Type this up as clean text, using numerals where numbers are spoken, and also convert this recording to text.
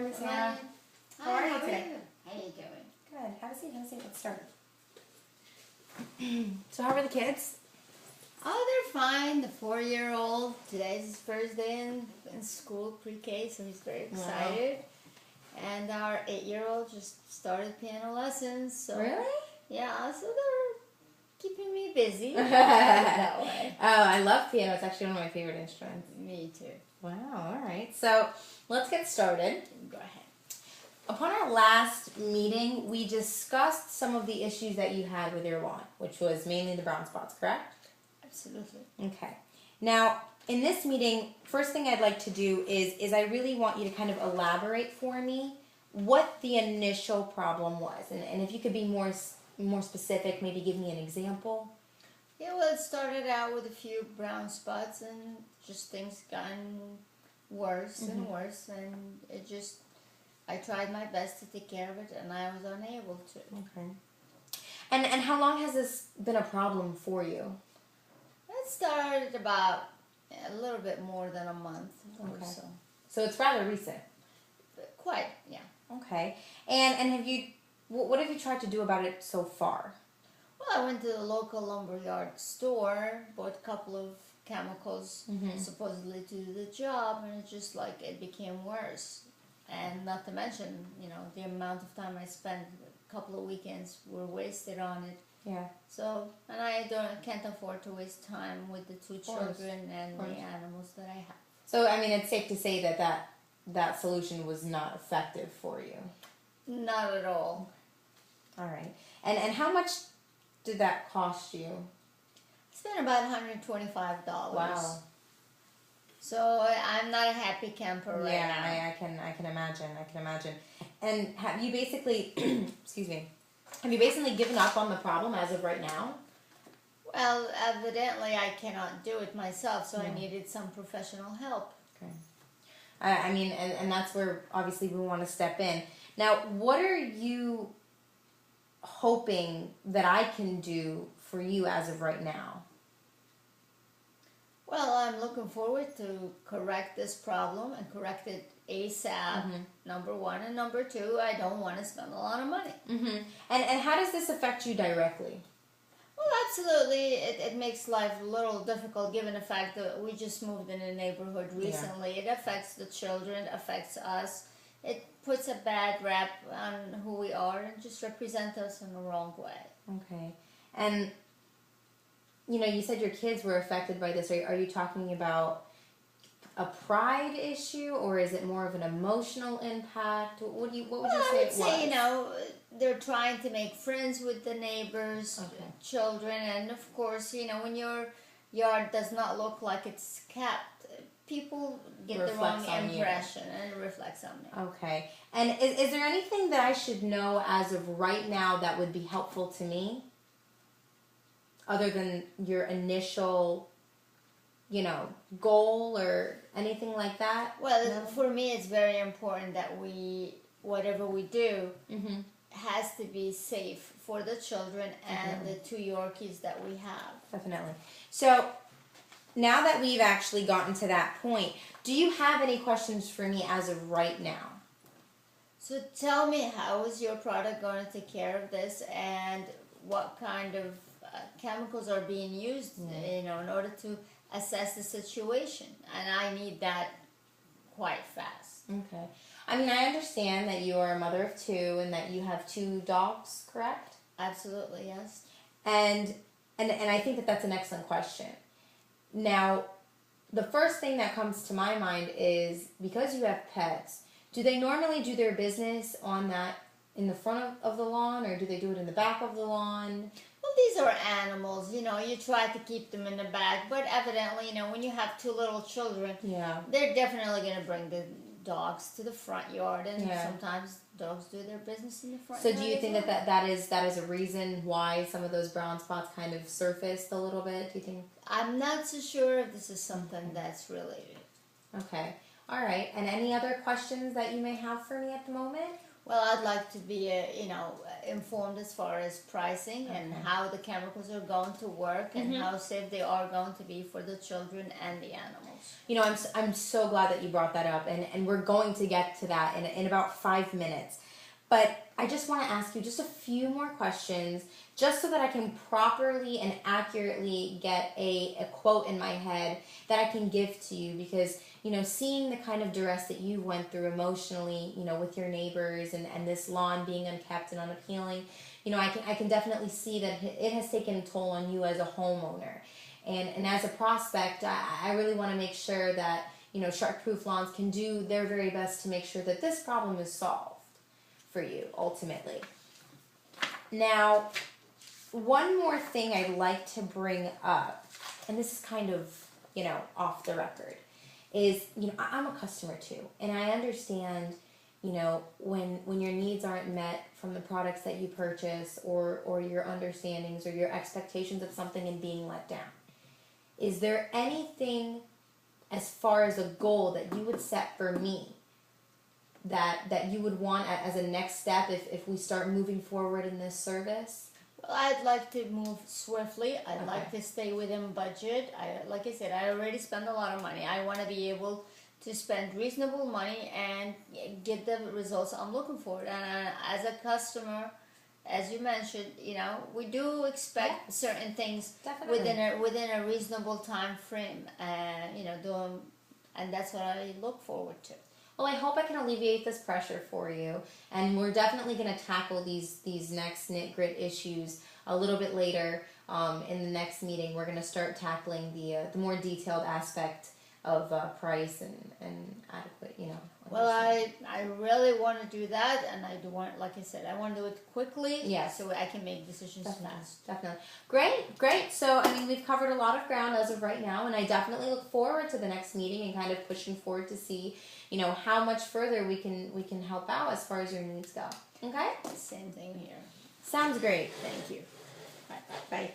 Hi, Miss Hannah. How are you today? How are you doing? Good. Have a seat. Let's start. So how are the kids? Oh, they're fine. The 4-year-old, today's his first day in school, pre-K, so he's very excited. Wow. And our 8-year-old just started piano lessons. So, really? Yeah, so they're keeping me busy. That way. Oh, I love piano. It's actually one of my favorite instruments. Me too. Wow, all right. So let's get started. Go ahead. Upon our last meeting, we discussed some of the issues that you had with your lawn, which was mainly the brown spots, correct? Absolutely. Okay. Now, in this meeting, first thing I'd like to do is I really want you to kind of elaborate for me what the initial problem was. And if you could be more specific, maybe give me an example. Yeah, well, it started out with a few brown spots and just things gotten worse and worse. And I tried my best to take care of it, and I was unable to. Okay. And how long has this been a problem for you? It started about a little bit more than a month or so. So it's rather recent. Quite, yeah. Okay. And have you, what have you tried to do about it so far? Well, I went to the local lumberyard store, bought a couple of chemicals supposedly to do the job, and it became worse. And not to mention, the amount of time I spent, a couple of weekends were wasted on it. Yeah. So, and I can't afford to waste time with the two children and the animals that I have. So, I mean, it's safe to say that solution was not effective for you. Not at all. All right. And how much did that cost you? It's been about $125. Wow. So I'm not a happy camper right now. Yeah, I can imagine. And have you basically, excuse me, have you basically given up on the problem as of right now? Well, evidently I cannot do it myself, so I needed some professional help. Okay. I mean, and that's where obviously we want to step in. Now, what are you hoping that I can do for you as of right now? Well, I'm looking forward to correct this problem and correct it ASAP, number one. And number two, I don't want to spend a lot of money. And how does this affect you directly? Well, absolutely. It makes life a little difficult given the fact that we just moved in a neighborhood recently. Yeah. It affects the children, affects us. It puts a bad rap on who we are and just represents us in the wrong way. Okay. And you said your kids were affected by this. Are you talking about a pride issue, or is it more of an emotional impact? What would you say it was? I would say, they're trying to make friends with the neighbors, children, and of course, when your yard does not look like it's kept, people get the wrong impression, and it reflects on me. Okay. And is there anything that I should know as of right now that would be helpful to me? Other than your initial, goal or anything like that? Well, for me, it's very important that whatever we do has to be safe for the children and the two Yorkies that we have. Definitely. So, now that we've actually gotten to that point, do you have any questions for me as of right now? So tell me, how is your product going to take care of this, and what kind of chemicals are being used, in order to assess the situation? And I need that quite fast. Okay. I mean, I understand that you are a mother of two and that you have 2 dogs, correct? Absolutely, yes. And I think that that's an excellent question. Now, the first thing that comes to my mind is, because you have pets, do they normally do their business in the front of the lawn, or do they do it in the back of the lawn? Well, these are animals, you try to keep them in the back, but evidently, when you have 2 little children, they're definitely going to bring the dogs to the front yard, and sometimes dogs do their business in the front yard. So do you think that is a reason why some of those brown spots kind of surfaced a little bit, do you think? I'm not so sure if this is something that's related. Okay. All right. And any other questions that you may have for me at the moment? Well, I'd like to be, informed as far as pricing and how the chemicals are going to work and how safe they are going to be for the children and the animals. I'm so glad that you brought that up, and we're going to get to that in about 5 minutes. But I just want to ask you just a few more questions, just so that I can properly and accurately get a quote in my head that I can give to you, because, seeing the kind of duress that you went through emotionally, with your neighbors and this lawn being unkept and unappealing, I can definitely see that it has taken a toll on you as a homeowner. And as a prospect, I really want to make sure that, Shark Proof Lawns can do their very best to make sure that this problem is solved for you, ultimately. Now, one more thing I'd like to bring up, and this is kind of, off the record, is, I'm a customer too, and I understand, when your needs aren't met from the products that you purchase, or your understandings or your expectations of something and being let down. Is there anything as far as a goal that you would set for me that you would want as a next step if we start moving forward in this service? Well, I'd like to move swiftly. I'd like to stay within budget. Like I said, I already spend a lot of money. I want to be able to spend reasonable money and get the results I'm looking for. And as a customer, as you mentioned, we do expect certain things within a reasonable time frame, and and that's what I look forward to. Well, I hope I can alleviate this pressure for you, and we're definitely going to tackle these next nit-grit issues a little bit later in the next meeting. We're going to start tackling the more detailed aspect of price and adequate, Well, I really want to do that, and I do want, like I said, I want to do it quickly, so I can make decisions fast. Definitely. Great. So, we've covered a lot of ground as of right now, and I definitely look forward to the next meeting and kind of pushing forward to see, how much further we can help out as far as your needs go. Okay? Same thing here. Sounds great. Thank you. Bye. Bye.